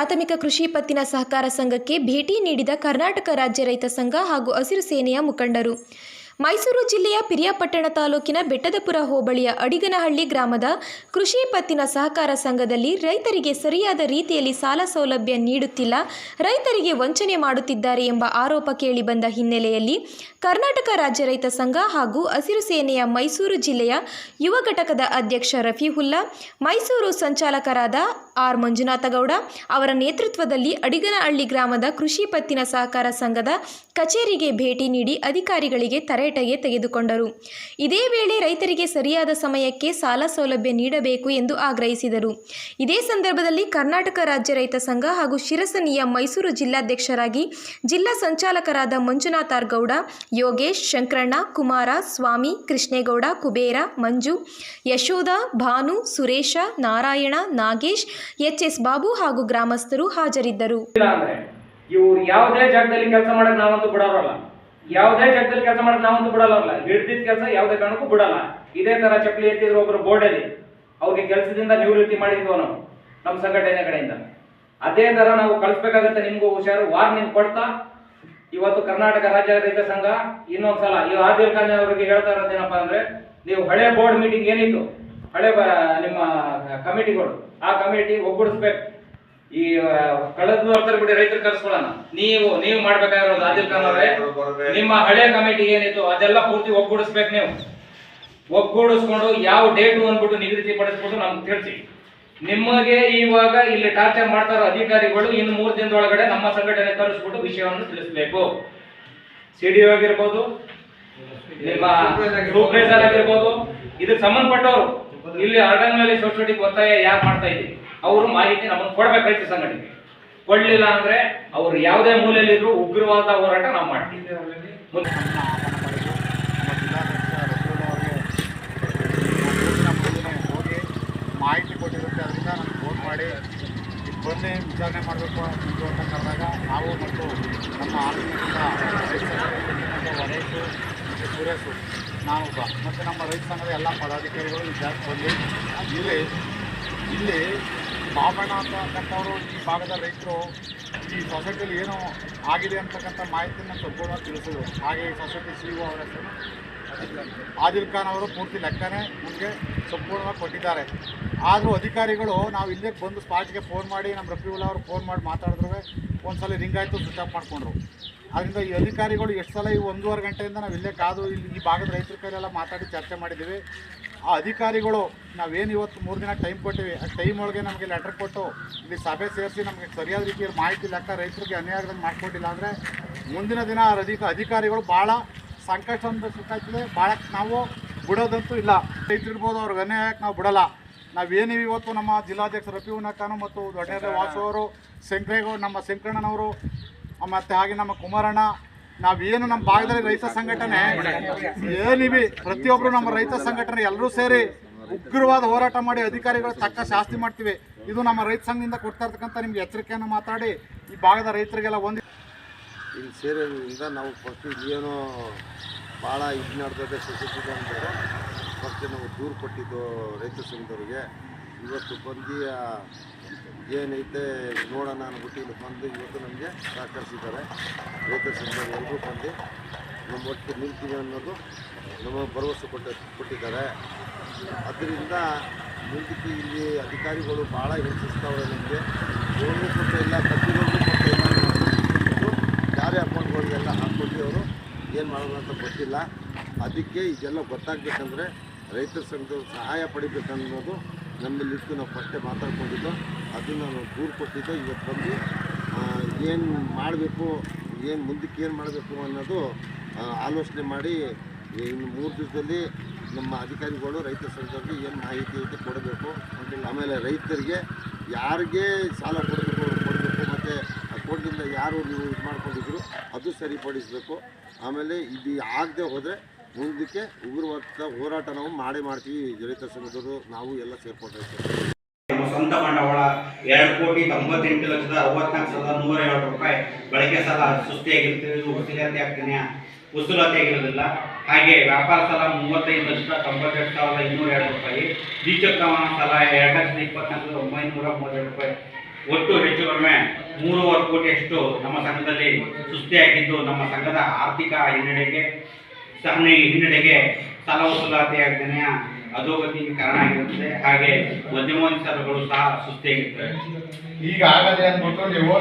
ಪ್ರಾಥಮಿಕ ಕೃಷಿ ಪತ್ತಿನ ಸಹಕಾರ ಸಂಘಕ್ಕೆ ಭೇಟಿ ನೀಡಿದ ಕರ್ನಾಟಕ ರಾಜ್ಯ ರೈತ ಸಂಘ ಹಾಗೂ ಹಸಿರು ಸೇನೆಯ ಮುಖಂಡರು. ಮೈಸೂರು ಜಿಲ್ಲೆಯ ಪಿರಿಯಾಪಟ್ಟಣ ತಾಲೂಕಿನ ಬೆಟ್ಟದಪುರ ಹೋಬಳಿಯ ಅಡಿಗನಹಳ್ಳಿ ಗ್ರಾಮದ ಕೃಷಿ ಪತ್ತಿನ ಸಹಕಾರ ಸಂಘದಲ್ಲಿ ರೈತರಿಗೆ ಸರಿಯಾದ ರೀತಿಯಲ್ಲಿ ಸಾಲ ಸೌಲಭ್ಯ ನೀಡುತ್ತಿಲ್ಲ, ರೈತರಿಗೆ ವಂಚನೆ ಮಾಡುತ್ತಿದ್ದಾರೆ ಎಂಬ ಆರೋಪ ಕೇಳಿಬಂದ ಹಿನ್ನೆಲೆಯಲ್ಲಿ ಕರ್ನಾಟಕ ರಾಜ್ಯ ರೈತ ಸಂಘ ಹಾಗೂ ಹಸಿರು ಸೇನೆಯ ಮೈಸೂರು ಜಿಲ್ಲೆಯ ಯುವ ಘಟಕದ ಅಧ್ಯಕ್ಷ ರಫೀಹುಲ್ಲಾ, ಮೈಸೂರು ಸಂಚಾಲಕರಾದ ಆರ್ ಮಂಜುನಾಥಗೌಡ ಅವರ ನೇತೃತ್ವದಲ್ಲಿ ಅಡಿಗನಹಳ್ಳಿ ಗ್ರಾಮದ ಕೃಷಿ ಪತ್ತಿನ ಸಹಕಾರ ಸಂಘದ ಕಚೇರಿಗೆ ಭೇಟಿ ನೀಡಿ ಅಧಿಕಾರಿಗಳಿಗೆ ತರಾಟೆಗೆ ತೆಗೆದುಕೊಂಡರು. ಇದೇ ವೇಳೆ ರೈತರಿಗೆ ಸರಿಯಾದ ಸಮಯಕ್ಕೆ ಸಾಲ ಸೌಲಭ್ಯ ನೀಡಬೇಕು ಎಂದು ಆಗ್ರಹಿಸಿದರು. ಇದೇ ಸಂದರ್ಭದಲ್ಲಿ ಕರ್ನಾಟಕ ರಾಜ್ಯ ರೈತ ಸಂಘ ಹಾಗೂ ಶಿರಸನಿಯ ಮೈಸೂರು ಜಿಲ್ಲಾಧ್ಯಕ್ಷರಾಗಿ ಜಿಲ್ಲಾ ಸಂಚಾಲಕರಾದ ಮಂಜುನಾಥ ಆರ್ ಗೌಡ, ಯೋಗೇಶ್, ಶಂಕರಣ್ಣ, ಕುಮಾರ, ಸ್ವಾಮಿ, ಕೃಷ್ಣೇಗೌಡ, ಕುಬೇರ, ಮಂಜು, ಯಶೋಧ, ಭಾನು, ಸುರೇಶ, ನಾರಾಯಣ, ನಾಗೇಶ್, ಎಚ್.ಎಸ್. ಬಾಬು ಹಾಗೂ ಗ್ರಾಮಸ್ಥರು ಹಾಜರಿದ್ದರು. ಇವ್ರು ಯಾವುದೇ ಜಾಗದಲ್ಲಿ ಕೆಲಸ ಮಾಡಕ್ ನಾವಂತೂ ಬಿಡೋರಲ್ಲ, ಯಾವುದೇ ಜಾಗದಲ್ಲಿ ಕೆಲಸ ಮಾಡಕ್ ನಾವಂತೂ ಬಿಡೋಲ್ಲ. ಹಿಡ್ದಿದ್ದ ಕೆಲಸ ಯಾವುದೇ ಕಾರಣಕ್ಕೂ ಬಿಡಲ್ಲ. ಇದೇ ತರ ಚಪ್ಪಲಿ ಎತ್ತಿದ್ರು ಒಬ್ರು ಬೋರ್ಡಲ್ಲಿ, ಅವ್ರಿಗೆ ಕೆಲಸದಿಂದ ನಿವೃತ್ತಿ ಮಾಡಿದ್ವು ನಾವು ನಮ್ಮ ಸಂಘಟನೆ ಕಡೆಯಿಂದ. ಅದೇ ತರ ನಾವು ಕಳಿಸ್ಬೇಕಾಗತ್ತೆ. ನಿಮ್ಗೂ ಹುಷಾರು ವಾರ್ನಿಂಗ್ ಕೊಡ್ತಾ ಇವತ್ತು ಕರ್ನಾಟಕ ರಾಜ್ಯ ರೈತ ಸಂಘ ಇನ್ನೊಂದ್ಸಲ ಈ ಆದಿಲ್ ಖಾನ್ ಅವರಿಗೆ ಹೇಳ್ತಾ ಇರೋದೇನಪ್ಪ ಅಂದ್ರೆ, ನೀವು ಹಳೆ ಬೋರ್ಡ್ ಮೀಟಿಂಗ್ ಏನಿತ್ತು, ಹಳೆ ನಿಮ್ಮ ಕಮಿಟಿಗಳು, ಆ ಕಮಿಟಿ ಒಗ್ಗೂಡಿಸ್ಬೇಕು. ಈ ಕಳೆದ ಬರ್ತಾರೆ ಬಿಡಿ, ರೈತರು ಕರ್ಸ್ಕೊಳ್ಳೋಣ. ನೀವು ಮಾಡ್ಬೇಕಾಗಿರೋದು ಆದಿಲ್ ಖಾನ್ ಅವರೇ, ನಿಮ್ಮ ಹಳೆ ಕಮಿಟಿ ಏನಿತ್ತು ಅದೆಲ್ಲ ಪೂರ್ತಿ ಒಗ್ಗೂಡಿಸ್ಬೇಕು. ನೀವು ಒಗ್ಗೂಡಿಸ್ಕೊಂಡು ಯಾವ ಡೇಟು ಅಂದ್ಬಿಟ್ಟು ನಿಗದಿ ಪಡಿಸ್ಬಿಟ್ಟು ನಮ್ಗೆ ತಿಳಿಸಿ. ನಿಮಗೆ ಇವಾಗ ಇಲ್ಲಿ ಟಾರ್ಚರ್ ಮಾಡ್ತಾರೋ ಅಧಿಕಾರಿಗಳು ಇನ್ನು 3 ದಿನದೊಳಗಡೆ ನಮ್ಮ ಸಂಘಟನೆ ಕರೆಸ್ಬಿಟ್ಟು ವಿಷಯವನ್ನು ತಿಳಿಸಬೇಕು. ಸಿಡಿಒ ಆಗಿರ್ಬೋದು, ನಿಮ್ಮ ಸೂಪರ್ವೈಸರ್ ಆಗಿರ್ಬೋದು, ಇದಕ್ಕೆ ಸಂಬಂಧಪಟ್ಟವರು ಇಲ್ಲಿ ಅರ್ಡನ್ನಲ್ಲಿ ಸೊಸೈಟಿ ಒತ್ತಾಯ ಯಾರು ಮಾಡ್ತಾ ಇದ್ದೀವಿ ಅವರು ಮಾಹಿತಿ ನಮಗೆ ಕೊಡ್ಬೇಕಾಯ್ತು. ಸಂಘಟನೆಗೆ ಕೊಡ್ಲಿಲ್ಲ ಅಂದ್ರೆ ಅವ್ರು ಯಾವುದೇ ಮೂಲೆಯಲ್ಲಿದ್ರು ಉಗ್ರವಾದ ಹೋರಾಟ ನಾವು ಮಾಡ್ತೀವಿ. ಮಾಹಿತಿ ಕೊಟ್ಟಿರುತ್ತೆ, ಅದರಿಂದ ನಮ್ಗೆ ಫೋನ್ ಮಾಡಿ ಬನ್ನಿ ವಿಚಾರಣೆ ಮಾಡಬೇಕು ಅಂತ ಕರೆದಾಗ ನಾವು ಮತ್ತು ನಮ್ಮ ಆರ್ಮಿಯಿಂದ ವರೇಶು ಮತ್ತು ಸುರೇಶು, ನಾನು ಮತ್ತು ನಮ್ಮ ರೈತ ಸಂಘದ ಎಲ್ಲ ಪದಾಧಿಕಾರಿಗಳು ಜಾಸ್ತಿ ಬಂದು ಇಲ್ಲಿ ಬಾಬಣ್ಣ ಅಂತಕ್ಕಂಥವರು ಈ ಭಾಗದ ರೈತರು ಈ ಸೊಸೈಟಿಯಲ್ಲಿ ಏನು ಆಗಿದೆ ಅಂತಕ್ಕಂಥ ಮಾಹಿತಿಯನ್ನು ಸಂಪೂರ್ಣವಾಗಿ ತಿಳಿಸಿದ್ರು. ಹಾಗೆ ಈ ಸೊಸೈಟಿ CEO ಅವರ ಹೆಸರು ಆದಿಲ್ ಖಾನ್ ಅವರು ಪೂರ್ತಿ ಲೆಕ್ಕನೇ ನಮಗೆ ಸಂಪೂರ್ಣವಾಗಿ ಕೊಟ್ಟಿದ್ದಾರೆ. ಆದರೂ ಅಧಿಕಾರಿಗಳು ನಾವು ಇಲ್ಲೇ ಬಂದು ಸ್ಪಾಟ್ಗೆ ಫೋನ್ ಮಾಡಿ, ನಮ್ಮ ರಫೀವುಲ್ಲಾ ಅವರು ಫೋನ್ ಮಾಡಿ ಮಾತಾಡಿದ್ರು, ಒಂದು ಸಲ ರಿಂಗ್ ಆಯಿತು, ಸ್ವಿಚ್ ಆಫ್ ಮಾಡಿಕೊಂಡ್ರು. ಅದರಿಂದ ಈ ಅಧಿಕಾರಿಗಳು ಎಷ್ಟು ಸಲ ಈ 1.5 ಗಂಟೆಯಿಂದ ನಾವು ಇಲ್ಲೇ ಕಾದು ಇಲ್ಲಿ ಈ ಭಾಗದ ರೈತರ ಕೈಲೆಲ್ಲ ಮಾತಾಡಿ ಚರ್ಚೆ ಮಾಡಿದ್ದೀವಿ. ಆ ಅಧಿಕಾರಿಗಳು ನಾವೇನು ಇವತ್ತು 3 ದಿನ ಟೈಮ್ ಕೊಟ್ಟಿವಿ, ಆ ಟೈಮ್ ಒಳಗೆ ನಮಗೆ ಲೆಟರ್ ಕೊಟ್ಟು ಇಲ್ಲಿ ಸಭೆ ಸೇರಿಸಿ ನಮಗೆ ಸರಿಯಾದ ರೀತಿಯಲ್ಲಿ ಮಾಹಿತಿ ಲೆಕ್ಕ ರೈತರಿಗೆ ಅನ್ಯಾಯಗಳನ್ನು ಮಾಡಿಕೊಟ್ಟಿಲ್ಲ ಅಂದರೆ ಮುಂದಿನ ದಿನ ಅಧಿಕಾರಿಗಳು ಭಾಳ ಸಂಕಷ್ಟವನ್ನು ಸುತ್ತಾಗ್ತದೆ. ಭಾಳ ನಾವು ಬಿಡೋದಂತೂ ಇಲ್ಲ. ರೈತರಿರ್ಬೋದು, ಅವ್ರಿಗೆ ಅನ್ಯಾಯಕ್ಕೆ ನಾವು ಬಿಡಲ್ಲ. ನಾವೇನು ಇವತ್ತು ನಮ್ಮ ಜಿಲ್ಲಾಧ್ಯಕ್ಷ ರಫೀವುಲ್ಲಾ ಖಾನ್ ಮತ್ತು ದೊಡ್ಡ ವಾಸು ಅವರು, ಶಂಕರೇಗೌಡ, ನಮ್ಮ ಶಂಕರಣ್ಣನವರು, ಮತ್ತು ಹಾಗೆ ನಮ್ಮ ಕುಮಾರಣ್ಣ, ನಾವೇನು ನಮ್ಮ ಭಾಗದಲ್ಲಿ ರೈತ ಸಂಘಟನೆ ಏನಿವಿ ಪ್ರತಿಯೊಬ್ಬರು ನಮ್ಮ ರೈತ ಸಂಘಟನೆ ಎಲ್ಲರೂ ಸೇರಿ ಉಗ್ರವಾದ ಹೋರಾಟ ಮಾಡಿ ಅಧಿಕಾರಿಗಳು ತಕ್ಕ ಶಾಸ್ತಿ ಮಾಡ್ತೀವಿ. ಇದು ನಮ್ಮ ರೈತ ಸಂಘದಿಂದ ಕೊಡ್ತಾ ಇರ್ತಕ್ಕಂಥ ನಿಮ್ಗೆ ಎಚ್ಚರಿಕೆಯನ್ನು ಮಾತಾಡಿ ಈ ಭಾಗದ ರೈತರಿಗೆಲ್ಲ ಇಲ್ಲಿ ಸೇರೋದ್ರಿಂದ ನಾವು ಫಸ್ಟ್ ಇಲ್ಲೇನೋ ಭಾಳ ಇದು ನಡೆದಿದೆ ಸೊಸೈಟಿ ಅಂದರು. ಫಸ್ಟ್ ನಾವು ದೂರು ಕೊಟ್ಟಿದ್ದು ರೈತ ಸಂಘದವ್ರಿಗೆ. ಇವತ್ತು ಬಂದು ಏನೈತೆ ನೋಡೋಣ ಅಂದ್ಬಿಟ್ಟು ಇಲ್ಲಿ ಬಂದು ಇವತ್ತು ನಮಗೆ ಸಹಕರಿಸಿದ್ದಾರೆ. ರೈತ ಸಂಘದವ್ರು ಎಲ್ಲರೂ ಬಂದು ನಮ್ಮ ಒಟ್ಟಿಗೆ ನಿಲ್ತೀವಿ ಅನ್ನೋದು ನಮಗೆ ಭರವಸೆ ಕೊಟ್ಟಿದ್ದಾರೆ. ಅದರಿಂದ ಮುಂದಕ್ಕೆ ಇಲ್ಲಿ ಅಧಿಕಾರಿಗಳು ಭಾಳ ಹಿಂಸಿಸ್ತಾವ್ರೆ. ನಮಗೆ ಲೋನು ಕೊಟ್ಟಿಲ್ಲ, ಕಟ್ಟಿಗಳು ಕೊಟ್ಟಿಲ್ಲ, ಯಾರೇ ಅಕೌಂಟ್ಗಳಿಗೆಲ್ಲ ಹಾಕ್ಕೊಂಡು ಅವರು ಏನು ಮಾಡೋದು ಅಂತ ಗೊತ್ತಿಲ್ಲ. ಅದಕ್ಕೆ ಇದೆಲ್ಲ ಗೊತ್ತಾಗಬೇಕಂದ್ರೆ ರೈತರ ಸಂಘದವ್ರು ಸಹಾಯ ಪಡಿಬೇಕನ್ನೋದು ನಮ್ಮಲ್ಲಿತ್ತು. ನಾವು ಫಸ್ಟೇ ಮಾತಾಡ್ಕೊಂಡಿದ್ದು, ಅದನ್ನು ನಾವು ದೂರು ಕೊಟ್ಟಿದ್ದು. ಇವತ್ತು ಬಂದು ಏನು ಮಾಡಬೇಕು, ಏನು ಮುಂದಕ್ಕೆ ಏನು ಮಾಡಬೇಕು ಅನ್ನೋದು ಆಲೋಚನೆ ಮಾಡಿ ಇನ್ನು 3 ದಿವಸದಲ್ಲಿ ನಮ್ಮ ಅಧಿಕಾರಿಗಳು ರೈತ ಸಂಘದಲ್ಲಿ ಏನು ಮಾಹಿತಿ ಐತೆ ಕೊಡಬೇಕು. ಆಮೇಲೆ ರೈತರಿಗೆ ಯಾರಿಗೆ ಸಾಲ ಕೊಡಬೇಕು ಮತ್ತು ಅಕೌಂಟಿಂದ ಯಾರು ನೀವು ಇದು ಮಾಡ್ಕೊಂಡಿದ್ರು ಅದು ಸರಿಪಡಿಸಬೇಕು. ಆಮೇಲೆ ಇದು ಆಗದೆ ಹೋದರೆ ಮುಂದಕ್ಕೆ ಉಗ್ರವಾದ ಹೋರಾಟ ನಾವು ಮಾಡ್ತೀವಿ. ರೈತ ಸಂಘದವರು ನಾವು ಎಲ್ಲ ಸೇರ್ಕೊಂಡಿರ್ತೀವಿ. ನಮ್ಮ ಸ್ವಂತ ಬಂಡವಾಳ 2,98,64,102 ರೂಪಾಯಿ ಬಳಕೆ ಸಾಲ ಸುಸ್ತಿಯಾಗಿರ್ತೀವಿ. ವಸೂಲಾತಿಯಾಗಿರೋದಿಲ್ಲ. ಹಾಗೆ ವ್ಯಾಪಾರ ಸಾಲ 35,98,202 ರೂಪಾಯಿ, ದ್ವಿಚಕ್ರ ವಾಹನ ಸಾಲ 2,24,932 ರೂಪಾಯಿ ಒಟ್ಟು ಹೆಚ್ಚು ಕಡಿಮೆ 3.5 ಕೋಟಿಯಷ್ಟು ನಮ್ಮ ಸಂಘದಲ್ಲಿ ಸುಸ್ತಿಯಾಗಿದ್ದು ನಮ್ಮ ಸಂಘದ ಆರ್ಥಿಕ ಹಿನ್ನಡೆಗೆ ಸಾಲ ವಸೂಲಾತಿ ಯೋಜನೆಯ ಅಧೋಗತಿಗೆ ಕಾರಣ ಆಗಿರುತ್ತದೆ. ಹಾಗೆ ಮಧ್ಯಮ ವರ್ಗಗಳು ಸಹ ಸುಸ್ತಿಯಾಗಿರ್ತವೆ. ಈಗ ಆಗದೆ ಅಂದ್ಬಿಟ್ಟು ನೀವು